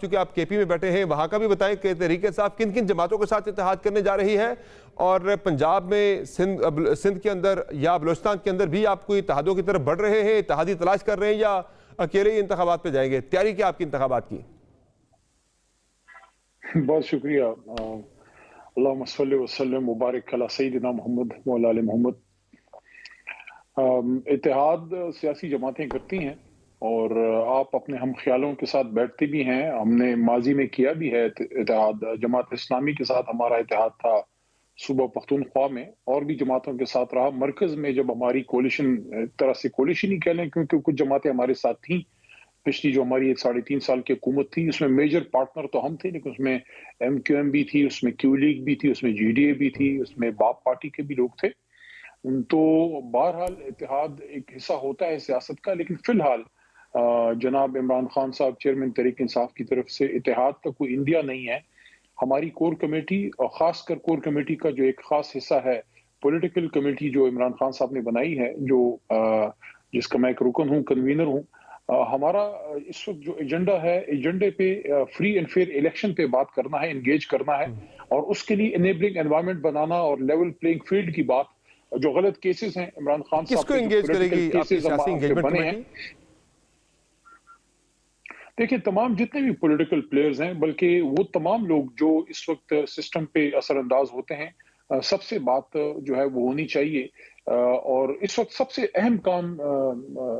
چونکہ آپ کے پی میں بیٹھے ہیں وہاں کا بھی بتائیں کہ تحریک انصاف کن کن جماعتوں کے ساتھ اتحاد کرنے جا رہی ہے، اور پنجاب میں سندھ کے اندر یا بلوچستان کے اندر بھی آپ کوئی اتحادوں کی طرف بڑھ رہے ہیں، اتحادی تلاش کر رہے ہیں، یا اکیلے ہی انتخابات پہ جائیں گے؟ تیاری کیا آپ کی انتخابات کی؟ بہت شکریہ۔ اللہم صلی وسلم مبارک علی سیدنا محمد وعلی آل محمد۔ اتحاد سیاسی جماعتیں کرتی ہیں اور آپ اپنے ہم خیالوں کے ساتھ بیٹھتے بھی ہیں۔ ہم نے ماضی میں کیا بھی ہے اتحاد، جماعت اسلامی کے ساتھ ہمارا اتحاد تھا صوبہ پختونخوا میں، اور بھی جماعتوں کے ساتھ رہا۔ مرکز میں جب ہماری کولیشن، طرح سے کولیشن ہی کہہ لیں کیونکہ کچھ جماعتیں ہمارے ساتھ تھیں، پچھلی جو ہماری 3.5 سال کی حکومت تھی، اس میں میجر پارٹنر تو ہم تھے، لیکن اس میں ایم کیو ایم بھی تھی، اس میں کیو لیگ بھی تھی، اس میں جی ڈی اے بھی تھی، اس میں باپ پارٹی کے بھی لوگ تھے۔ تو بہرحال اتحاد ایک حصہ ہوتا ہے سیاست کا، لیکن فی الحال جناب عمران خان صاحب چیئرمین تحریک انصاف کی طرف سے اتحاد کا کوئی انڈیا نہیں ہے۔ ہماری کور کمیٹی، اور خاص کر کور کمیٹی کا جو ایک خاص حصہ ہے پولیٹیکل کمیٹی جو عمران خان صاحب نے بنائی ہے، جو جس کا میں ایک رکن ہوں، کنوینر ہوں، ہمارا اس وقت جو ایجنڈا ہے، ایجنڈے پہ فری اینڈ فیئر الیکشن پہ بات کرنا ہے، انگیج کرنا ہے، اور اس کے لیے انیبلنگ انوائرمنٹ بنانا اور لیول پلینگ فیلڈ کی بات۔ جو غلط کیسز ہیں عمران خان کس صاحب کو کے، جو انگیج کرے پولیٹیکل گی آپ کی کیسز سیاسی انگیجمنٹ بنے ہیں، کمیٹی؟ دیکھیں تمام جتنے بھی پولیٹیکل پلیئرز ہیں، بلکہ وہ تمام لوگ جو اس وقت سسٹم پہ اثر انداز ہوتے ہیں، سب سے بات جو ہے وہ ہونی چاہیے۔ اور اس وقت سب سے اہم کام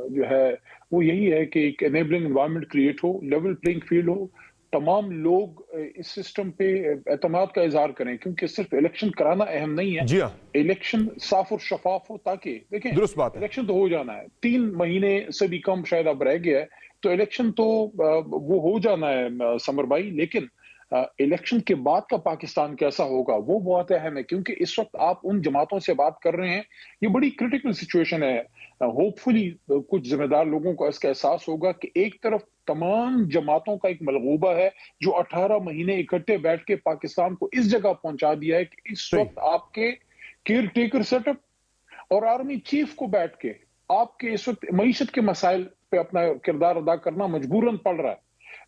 جو ہے وہ یہی ہے کہ ایک انیبلنگ انوائرمنٹ کریٹ ہو، لیول پلینگ فیلڈ ہو، تمام لوگ اس سسٹم پہ اعتماد کا اظہار کریں، کیونکہ صرف الیکشن کرانا اہم نہیں ہے، جی ہاں، الیکشن صاف اور شفاف ہو، تاکہ دیکھیں درست بات ہے۔ الیکشن تو ہو جانا ہے، 3 مہینے سے بھی کم شاید اب رہ گیا ہے، تو الیکشن تو وہ ہو جانا ہے سمر بھائی، لیکن الیکشن کے بعد کا پاکستان کیسا ہوگا وہ بہت اہم ہے، کیونکہ اس وقت آپ ان جماعتوں سے بات کر رہے ہیں، یہ بڑی کریٹیکل سچویشن ہے۔ ہوپ فلی کچھ ذمہ دار لوگوں کو اس کا احساس ہوگا کہ ایک طرف تمام جماعتوں کا ایک ملغوبہ ہے جو 18 مہینے اکٹھے بیٹھ کے پاکستان کو اس جگہ پہنچا دیا ہے کہ اس وقت آپ کے کیئر ٹیکر سیٹ اپ اور آرمی چیف کو بیٹھ کے آپ کے اس وقت معیشت کے مسائل پہ اپنا کردار ادا کرنا مجبوراً پڑ رہا ہے۔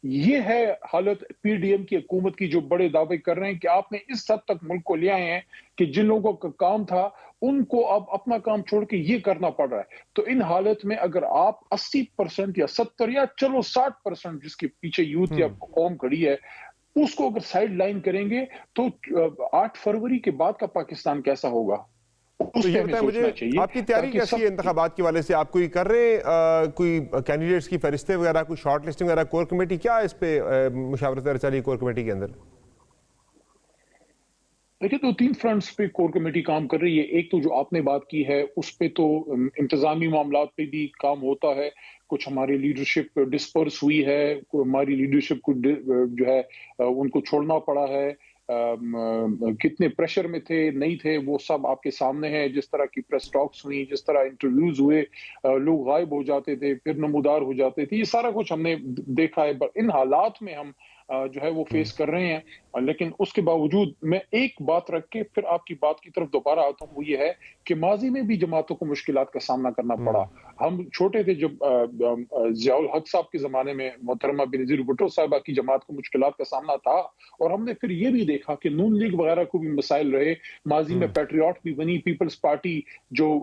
یہ ہے حالت پی ڈی ایم کی حکومت کی، جو بڑے دعوے کر رہے ہیں کہ آپ نے اس حد تک ملک کو لے آئے ہیں کہ جن لوگوں کا کام تھا ان کو اب اپنا کام چھوڑ کے یہ کرنا پڑ رہا ہے۔ تو ان حالت میں اگر آپ 80% یا 70 یا چلو 60% جس کے پیچھے یوتھ یا قوم کھڑی ہے، اس کو اگر سائیڈ لائن کریں گے تو 8 فروری کے بعد کا پاکستان کیسا ہوگا، اس تو پہ یہ ہمیں بتائیں مجھے، سوچنا چاہیے۔ آپ کی تیاری کیسی ہے انتخابات کے والے سے؟ آپ کوئی کر رہے ہیں کوئی کینڈیڈیٹس کی فہرستیں وغیرہ، کوئی شارٹ لسٹنگ وغیرہ؟ کور کمیٹی کیا اس پہ مشاورت چل رہی ہے کور کمیٹی کے اندر؟ دیکھیں 2-3 فرنٹس پہ کور کمیٹی کام کر رہی ہے۔ ایک تو جو آپ نے بات کی ہے اس پہ تو انتظامی معاملات پہ بھی کام ہوتا ہے، کچھ ہماری لیڈرشپ ڈسپرس ہوئی ہے، ہماری لیڈرشپ کو جو ہے ان کو چھوڑنا پڑا ہے، کتنے پریشر میں تھے نہیں تھے وہ سب آپ کے سامنے ہے، جس طرح کی پریس ٹاکس ہوئی، جس طرح انٹرویوز ہوئے، لوگ غائب ہو جاتے تھے پھر نمودار ہو جاتے تھے، یہ سارا کچھ ہم نے دیکھا ہے۔ ان حالات میں ہم جو ہے وہ فیس کر رہے ہیں، لیکن اس کے باوجود میں ایک بات رکھ کے پھر آپ کی بات کی طرف دوبارہ آتا ہوں، وہ یہ ہے کہ ماضی میں بھی جماعتوں کو مشکلات کا سامنا کرنا پڑا۔ ہم چھوٹے تھے جب ضیاء الحق صاحب کے زمانے میں محترمہ بینظیر بھٹو صاحبہ کی جماعت کو مشکلات کا سامنا تھا، اور ہم نے پھر یہ بھی دیکھا کہ نون لیگ وغیرہ کو بھی مسائل رہے، ماضی میں پیٹریوٹ بھی بنی، پیپلز پارٹی جو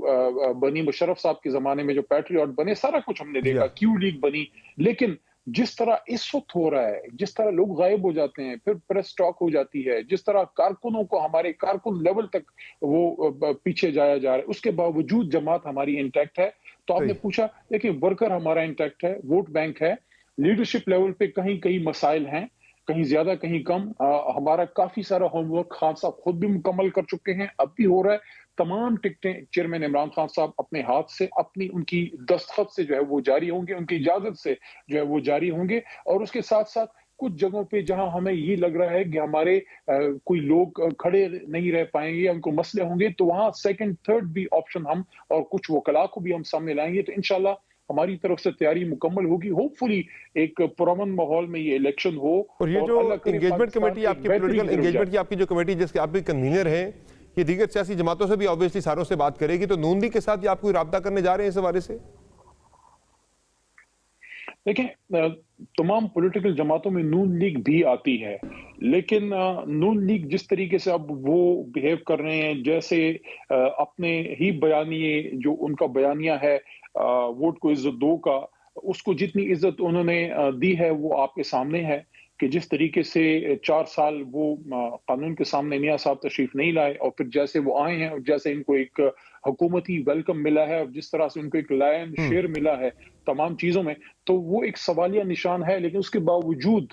بنی مشرف صاحب کے زمانے میں جو پیٹریوٹ بنے، سارا کچھ ہم نے دیکھا، کیو لیگ بنی، لیکن جس طرح اس وقت ہو رہا ہے، جس طرح لوگ غائب ہو جاتے ہیں پھر پریس ٹاک ہو جاتی ہے، جس طرح کارکنوں کو ہمارے کارکن لیول تک وہ پیچھے جایا جا رہا ہے، اس کے باوجود جماعت ہماری انٹیکٹ ہے۔ تو آپ نے پوچھا، دیکھیں ورکر ہمارا انٹیکٹ ہے، ووٹ بینک ہے، لیڈرشپ لیول پہ کہیں کہیں مسائل ہیں، کہیں زیادہ کہیں کم۔ ہمارا کافی سارا ہوم ورک خان صاحب خود بھی مکمل کر چکے ہیں، اب بھی ہو رہا ہے۔ تمام ٹکٹیں چیئرمین عمران خان صاحب اپنے ہاتھ سے، اپنی ان کی دستخط سے جو ہے وہ جاری ہوں گے، ان کی اجازت سے جو ہے وہ جاری ہوں گے، اور اس کے ساتھ ساتھ کچھ جگہوں پہ جہاں ہمیں یہ لگ رہا ہے کہ ہمارے کوئی لوگ کھڑے نہیں رہ پائیں گے یا ان کو مسئلے ہوں گے، تو وہاں سیکنڈ تھرڈ بھی آپشن ہم اور کچھ وکلاء کو بھی ہم سامنے لائیں گے۔ تو انشاءاللہ ہماری طرف سے تیاری مکمل ہوگی، ہوپ فلی ایک پرامن ماحول میں یہ الیکشن ہو، اور یہ جو انگیجمنٹ کمیٹی آپ کی، پولیٹیکل انگیجمنٹ کی آپ کی جو کمیٹی جس کے آپ بھی کنوینر ہیں، یہ دیگر سیاسی جماعتوں سے بھی آبویسلی ساروں سے بات کرے گی، تو نون لیگ کے ساتھ یہ آپ کوئی رابطہ کرنے جا رہے ہیں اس حوالے سے؟ دیکھیں تمام پولیٹیکل جماعتوں میں نون لیگ بھی آتی ہے، لیکن نون لیگ جس طریقے سے اب وہ بہیو کر رہے ہیں، جیسے اپنے ہی بیانیے جو ان کا بیانیہ ہے ووٹ کو عزت دو کا، اس کو جتنی عزت انہوں نے دی ہے وہ آپ کے سامنے ہے کہ جس طریقے سے 4 سال وہ قانون کے سامنے میاں صاحب تشریف نہیں لائے، اور پھر جیسے وہ آئے ہیں اور جیسے ان کو ایک حکومتی ویلکم ملا ہے اور جس طرح سے ان کو ایک لائن شیئر ملا ہے تمام چیزوں میں، تو وہ ایک سوالیہ نشان ہے۔ لیکن اس کے باوجود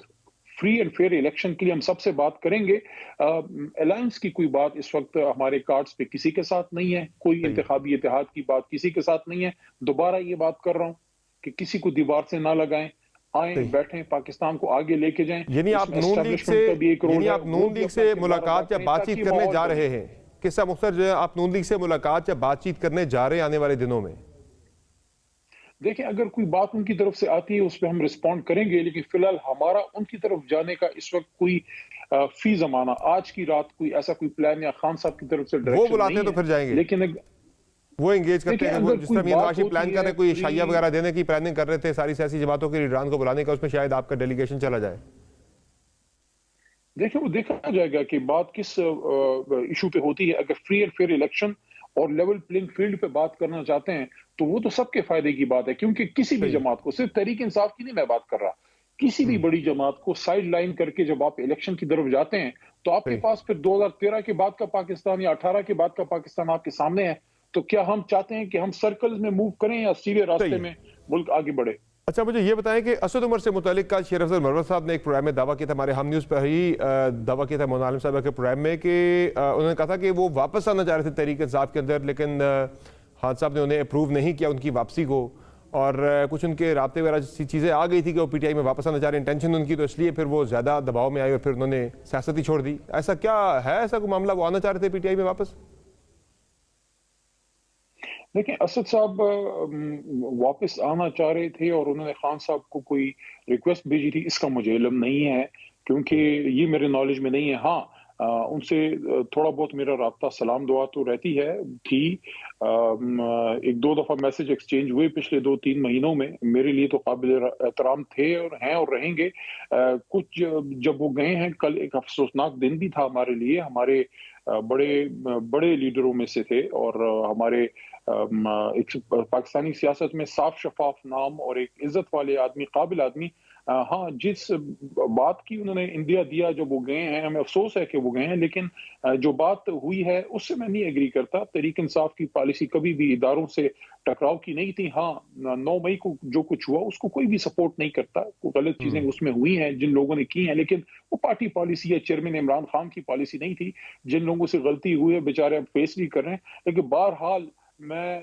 فری اینڈ فیئر الیکشن کے لیے ہم سب سے بات کریں گے۔ الائنس کی کوئی بات اس وقت ہمارے کارڈز پہ کسی کے ساتھ نہیں ہے، کوئی انتخابی اتحاد کی بات کسی کے ساتھ نہیں ہے۔ دوبارہ یہ بات کر رہا ہوں کہ کسی کو دیوار سے نہ لگائیں، آئیں بیٹھیں، پاکستان کو آگے لے کے جائیں۔ یعنی آپ نون لیگ سے ملاقات یا بات چیت کرنے جا رہے ہیں؟ قصہ مختصر جو ہے، آپ نون لیگ سے ملاقات یا بات چیت کرنے جا رہے ہیں آنے والے دنوں میں؟ دیکھیں اگر کوئی بات ان کی طرف سے آتی ہے اس پہ ہم رسپونڈ کریں گے، لیکن فی الحال ہمارا ان کی طرف جانے کا اس وقت کوئی فی زمانہ آج کی رات کوئی ایسا کوئی پلان یا خان صاحب کی طرف سے وہ ڈائریکشن بلاتے نہیں ہیں تو پھر جائیں ہے۔ گے، لیکن وہ انگیج کرتے ہیں، وہ جس طرح میاں نواز شریف پلان کر رہے ہیں، کوئی عشائیہ فری وغیرہ دینے کی پلاننگ کر رہے تھے ساری سیاسی جماعتوں کے لیڈران کو بلانے کا، اس میں شاید آپ کا ڈیلیگیشن چلا جائے۔ دیکھیں وہ دیکھا جائے گا کہ بات کس ایشو پہ ہوتی ہے۔ اگر فری اینڈ فیئر الیکشن اور لیول پلینگ فیلڈ پہ بات کرنا چاہتے ہیں تو وہ تو سب کے فائدے کی بات ہے، کیونکہ کسی بھی صحیح۔ جماعت کو، صرف تحریک انصاف کی نہیں میں بات کر رہا، کسی بھی بڑی جماعت کو سائیڈ لائن کر کے جب آپ الیکشن کی طرف جاتے ہیں تو آپ کے صحیح۔ پاس پھر 2013 کے بعد کا پاکستان یا 18 کے بعد کا پاکستان آپ کے سامنے ہے۔ تو کیا ہم چاہتے ہیں کہ ہم سرکلز میں موو کریں یا سیدھے راستے صحیح۔ میں ملک آگے بڑھے؟ اچھا مجھے یہ بتائیں کہ اسد عمر سے متعلق کل شیر افضل مرور صاحب نے ایک پروگرام میں دعویٰ کیا تھا، ہمارے ہم نیوز پہ ہی دعویٰ کیا تھا مولانا عالم صاحب کے پروگرام میں، کہ انہوں نے کہا تھا کہ وہ واپس آنا چاہ رہے تھے تحریک انصاف کے اندر، لیکن خان صاحب نے انہیں اپروو نہیں کیا ان کی واپسی کو، اور کچھ ان کے رابطے وغیرہ چیزیں آ گئی تھی کہ وہ پی ٹی آئی میں واپس آنا چاہ رہے ہیں، انٹینشن ان کی، تو اس لیے پھر وہ زیادہ دباؤ میں آئے اور پھر انہوں نے سیاست ہی چھوڑ دی۔ ایسا کیا ہے، ایسا کوئی معاملہ، وہ آنا چاہ رہے تھے پی ٹی آئی میں واپس؟ دیکھیں اسد صاحب واپس آنا چاہ رہے تھے اور انہوں نے خان صاحب کو کوئی ریکویسٹ بھیجی تھی، اس کا مجھے علم نہیں ہے کیونکہ یہ میرے نالج میں نہیں ہے۔ ہاں ان سے تھوڑا بہت میرا رابطہ سلام دعا تو رہتی ہے تھی، ایک دو دفعہ میسج ایکسچینج ہوئے پچھلے 2-3 مہینوں میں، میرے لیے تو قابل احترام تھے اور ہیں اور رہیں گے۔ کچھ جب وہ گئے ہیں، کل ایک افسوسناک دن بھی تھا ہمارے لیے، ہمارے بڑے لیڈروں میں سے تھے اور ہمارے ایک پاکستانی سیاست میں صاف شفاف نام اور ایک عزت والے آدمی، قابل آدمی، ہاں جس بات کی انہوں نے انڈیا دیا جب وہ گئے ہیں، ہمیں افسوس ہے کہ وہ گئے ہیں، لیکن جو بات ہوئی ہے اس سے میں نہیں ایگری کرتا۔ تحریک انصاف کی پالیسی کبھی بھی اداروں سے ٹکراؤ کی نہیں تھی۔ ہاں 9 مئی کو جو کچھ ہوا اس کو کوئی بھی سپورٹ نہیں کرتا، غلط چیزیں اس میں ہوئی ہیں جن لوگوں نے کی ہیں، لیکن وہ پارٹی پالیسی ہے، چیئرمین عمران خان کی پالیسی نہیں تھی۔ جن لوگوں سے غلطی ہوئی ہے بیچارے اب فیس بھی کر رہے ہیں، لیکن بہرحال میں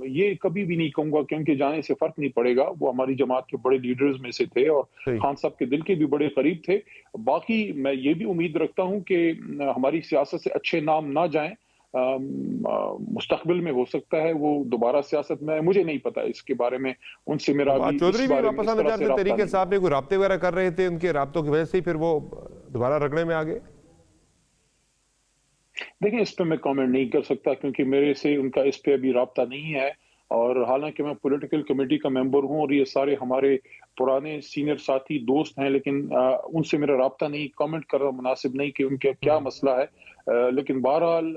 یہ کبھی بھی نہیں کہوں گا کہ ان کے جانے سے فرق نہیں پڑے گا، وہ ہماری جماعت کے بڑے لیڈرز میں سے تھے اور صحیح۔ خان صاحب کے دل کے بھی بڑے قریب تھے۔ باقی میں یہ بھی امید رکھتا ہوں کہ ہماری سیاست سے اچھے نام نہ جائیں، مستقبل میں ہو سکتا ہے وہ دوبارہ سیاست میں، مجھے نہیں پتا اس کے بارے میں، ان سے میرا ابھی چودھری اس بھی بارے میں واپس اس آنا طرح چاہ سے رہے تھے، رابطہ تحریک نہیں۔ انصاف میں کوئی رابطے وغیرہ کر رہے تھے، ان کے رابطوں کی وجہ سے ہی پھر وہ دوبارہ رگڑے میں آگے؟ دیکھیں اس پہ میں کامنٹ نہیں کر سکتا کیونکہ میرے سے ان کا اس پہ ابھی رابطہ نہیں ہے، اور حالانکہ میں پولیٹیکل کمیٹی کا ممبر ہوں اور یہ سارے ہمارے پرانے سینئر ساتھی دوست ہیں، لیکن ان سے میرا رابطہ نہیں، کامنٹ کرنا مناسب نہیں کہ ان کا کیا مسئلہ ہے۔ لیکن بہرحال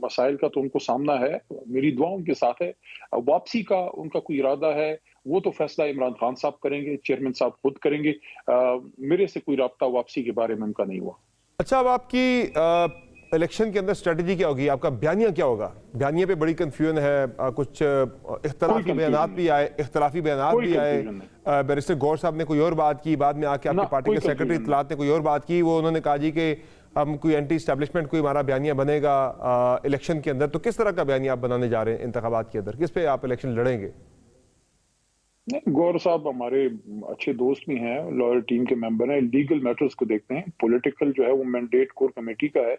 مسائل کا تو ان کو سامنا ہے، میری دعا ان کے ساتھ ہے۔ واپسی کا ان کا کوئی ارادہ ہے وہ تو فیصلہ عمران خان صاحب کریں گے، چیئرمین صاحب خود کریں گے، میرے سے کوئی رابطہ واپسی کے بارے میں ان کا نہیں ہوا۔ اچھا اب آپ کی الیکشن کے اندر اسٹریٹجی کیا ہوگی، آپ کا بیانیہ کیا ہوگا؟ بیانیے پہ بڑی کنفیوژن ہے، کچھ اختلافی بیانات بھی آئے، بیرسٹر گور صاحب نے کوئی اور بات کی، بعد میں آ کے آپ کی پارٹی کے سیکرٹری اطلاعات نے کوئی اور بات کی، وہ انہوں نے کہا جی کہ ہم کوئی اینٹی اسٹیبلشمنٹ کوئی ہمارا بیانیہ بنے گا الیکشن کے اندر، تو کس طرح کا بیانیہ آپ بنانے جا رہے ہیں انتخابات کے اندر، کس پہ آپ الیکشن لڑیں گے؟ گور صاحب ہمارے اچھے دوست بھی ہیں، لائر ٹیم کے ممبر ہیں، لیگل میٹرز کو دیکھتے ہیں، پولیٹیکل جو ہے وہ مینڈیٹ کور کمیٹی کا ہے،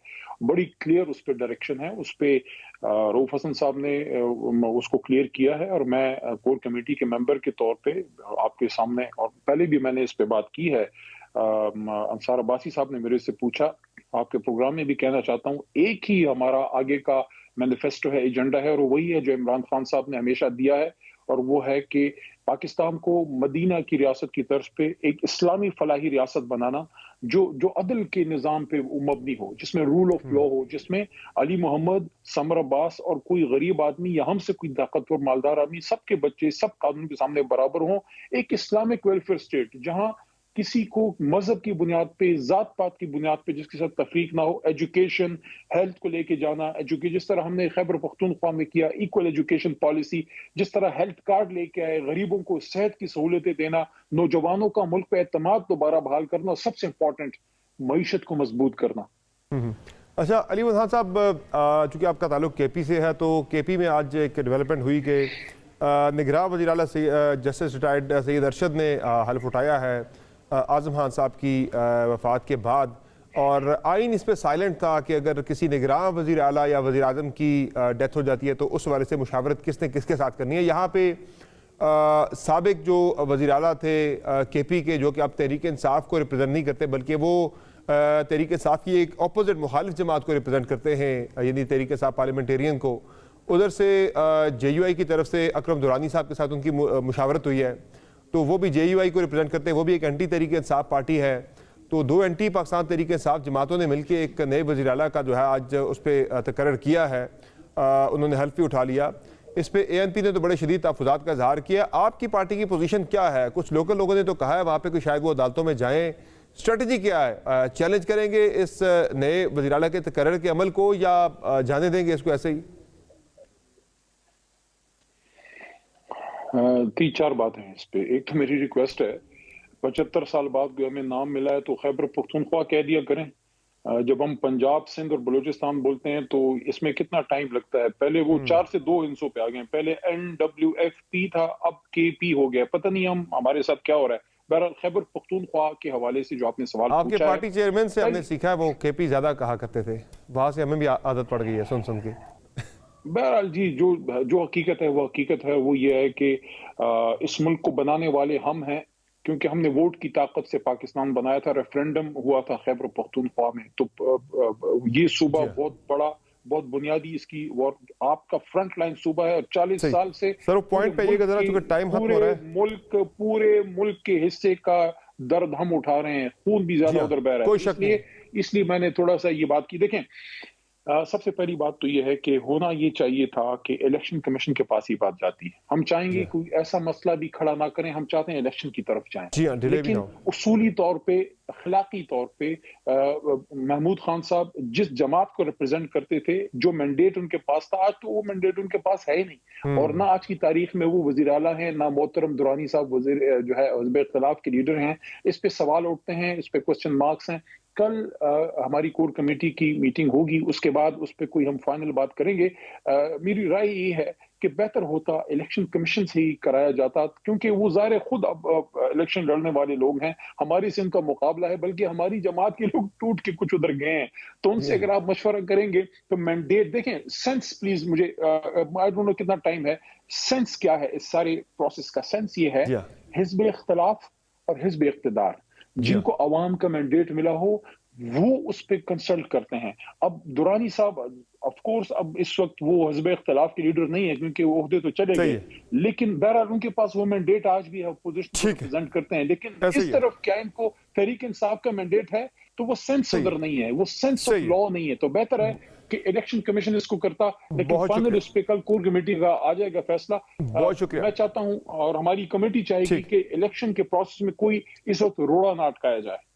بڑی کلیئر اس پہ ڈائریکشن ہے، اس پہ رؤف حسن صاحب نے اس کو کلیئر کیا ہے، اور میں کور کمیٹی کے ممبر کے طور پہ آپ کے سامنے، اور پہلے بھی میں نے اس پہ بات کی ہے، انصار عباسی صاحب نے میرے سے پوچھا، آپ کے پروگرام میں بھی کہنا چاہتا ہوں، ایک ہی ہمارا آگے کا مینیفیسٹو ہے، ایجنڈا ہے، اور وہی ہے جو عمران خان صاحب نے ہمیشہ دیا ہے، اور وہ ہے کہ پاکستان کو مدینہ کی ریاست کی طرز پہ ایک اسلامی فلاحی ریاست بنانا جو عدل کے نظام پہ مبنی ہو، جس میں رول آف لا ہو، جس میں علی محمد، سمر عباس اور کوئی غریب آدمی یا ہم سے کوئی طاقتور مالدار آدمی، سب کے بچے سب قانون کے سامنے برابر ہوں. ایک اسلامک ویلفیئر اسٹیٹ جہاں کسی کو مذہب کی بنیاد پہ، ذات پات کی بنیاد پہ جس کے ساتھ تفریق نہ ہو، ایجوکیشن، ہیلتھ کو لے کے جانا، جس طرح ہم نے خیبر پختونخوا میں کیا ایکول ایجوکیشن پالیسی، جس طرح ہیلتھ کارڈ لے کے آئے، غریبوں کو صحت کی سہولتیں دینا، نوجوانوں کا ملک پہ اعتماد دوبارہ بحال کرنا، اور سب سے امپورٹنٹ معیشت کو مضبوط کرنا. اچھا علی محمد صاحب، چونکہ آپ کا تعلق کے پی سے ہے تو کے پی میں آج ایک ڈیولپمنٹ ہوئی کہ نگراں وزیر اعلیٰ جسٹس ریٹائرڈ سید ارشد نے حلف اٹھایا ہے اعظم خان صاحب کی وفات کے بعد، اور آئین اس پہ سائلنٹ تھا کہ اگر کسی نگراں وزیر اعلیٰ یا وزیر اعظم کی ڈیتھ ہو جاتی ہے تو اس والے سے مشاورت کس نے کس کے ساتھ کرنی ہے. یہاں پہ سابق جو وزیر اعلیٰ تھے کے پی کے، جو کہ اب تحریک انصاف کو ریپرزینٹ نہیں کرتے بلکہ وہ تحریک انصاف کی ایک اپوزٹ مخالف جماعت کو ریپرزینٹ کرتے ہیں، یعنی تحریک انصاف پارلیمنٹیرین کو، ادھر سے جے یو آئی کی طرف سے اکرم دورانی صاحب کے ساتھ ان کی مشاورت ہوئی ہے، تو وہ بھی جے یو آئی کو ریپرزینٹ کرتے ہیں، وہ بھی ایک اینٹی تحریک انصاف پارٹی ہے. تو دو اینٹی پاکستان تحریک انصاف جماعتوں نے مل کے ایک نئے وزیر اعلیٰ کا جو ہے آج اس پہ تقرر کیا ہے، انہوں نے حلف بھی اٹھا لیا. اس پہ اے این پی نے تو بڑے شدید تحفظات کا اظہار کیا. آپ کی پارٹی کی پوزیشن کیا ہے؟ کچھ لوکل لوگوں نے تو کہا ہے وہاں پہ کوئی شاید وہ عدالتوں میں جائیں، اسٹریٹجی کیا ہے؟ چیلنج کریں گے اس نئے وزیر اعلیٰ کے تقرر کے عمل کو یا جانے دیں گے اس کو ایسے ہی؟ 3-4 باتیں ہیں اس پہ. ایک تو میری ریکویسٹ ہے، 75 سال بعد ہمیں نام ملا ہے تو خیبر پختونخوا کہہ دیا کریں. جب ہم پنجاب، سندھ اور بلوچستان بولتے ہیں تو اس میں کتنا ٹائم لگتا ہے. پہلے وہ 4 سے 2 ہندسوں پہ آ گئے ہیں، پہلے NWFP تھا، اب KP ہو گیا. پتہ نہیں ہمارے ساتھ کیا ہو رہا ہے. بہرحال خیبر پختونخوا کے حوالے سے جو آپ نے سوال پوچھا ہے، آپ کے پارٹی چیئرمین سے ہم نے سیکھا ہے وہ KP زیادہ کہا کرتے تھے، وہاں سے ہمیں بھی عادت پڑ گئی ہے سن کے. بہرحال جی، جو حقیقت ہے وہ حقیقت ہے. وہ یہ ہے کہ اس ملک کو بنانے والے ہم ہیں، کیونکہ ہم نے ووٹ کی طاقت سے پاکستان بنایا تھا. ریفرینڈم ہوا تھا خیبر پختونخوا میں، تو یہ صوبہ بہت بڑا، بہت بنیادی اس کی، آپ کا فرنٹ لائن صوبہ ہے، اور 40 سال سے پورے ملک کے حصے کا درد ہم اٹھا رہے ہیں. خون بھی زیادہ ادھر بہ رہا ہے. اس لیے میں نے تھوڑا سا یہ بات کی. دیکھیں، سب سے پہلی بات تو یہ ہے کہ ہونا یہ چاہیے تھا کہ الیکشن کمیشن کے پاس ہی بات جاتی ہے. ہم چاہیں گے کوئی ایسا مسئلہ بھی کھڑا نہ کریں، ہم چاہتے ہیں الیکشن کی طرف جائیں. لیکن اصولی طور پہ، اخلاقی طور پہ محمود خان صاحب جس جماعت کو ریپرزینٹ کرتے تھے، جو مینڈیٹ ان کے پاس تھا، آج تو وہ مینڈیٹ ان کے پاس ہے ہی نہیں. اور نہ آج کی تاریخ میں وہ وزیر اعلیٰ ہیں، نہ محترم دورانی صاحب وزیر جو ہے حزب اختلاف کے لیڈر ہیں. اس پہ سوال اٹھتے ہیں، اس پہ کوسچن مارکس ہیں. کل ہماری کور کمیٹی کی میٹنگ ہوگی، اس کے بعد اس پہ کوئی ہم فائنل بات کریں گے. میری رائے یہ ہے کہ بہتر ہوتا الیکشن کمیشن سے ہی کرایا جاتا، کیونکہ وہ ظاہر خود اب الیکشن لڑنے والے لوگ ہیں. ہماری سے ان کا مقابلہ ہے، بلکہ ہماری جماعت کے لوگ ٹوٹ کے کچھ ادھر گئے ہیں. تو ان سے اگر آپ مشورہ کریں گے تو مینڈیٹ دیکھیں. سینس پلیز، مجھے آئی ڈونٹ نو کتنا ٹائم ہے، سینس کیا ہے اس سارے پروسیس کا؟ سینس یہ ہے حزب اختلاف اور حزب اقتدار جن کو عوام کا مینڈیٹ ملا ہو، وہ اس پہ کنسلٹ کرتے ہیں. اب دورانی صاحب آف کورس اب اس وقت وہ حزب اختلاف کے لیڈر نہیں ہے، کیونکہ وہ عہدے تو چلے گئے، لیکن بہرحال ان کے پاس وہ مینڈیٹ آج بھی ہے، اپوزیشن کو ریپرزینٹ کرتے ہیں. لیکن اس طرف کیا ان کو تحریک انصاف کا مینڈیٹ ہے، تو وہ سینس ادھر نہیں ہے، وہ سینس آف لا نہیں ہے. تو بہتر ہے کہ الیکشن کمیشن اس کو کرتا، لیکن فائنل اس پہ کل کور کمیٹی کا آ جائے گا فیصلہ. بہت شکریہ. میں چاہتا ہوں اور ہماری کمیٹی چاہے گی کہ الیکشن کے پروسیس میں کوئی اس وقت روڑا نہ اٹکایا جائے.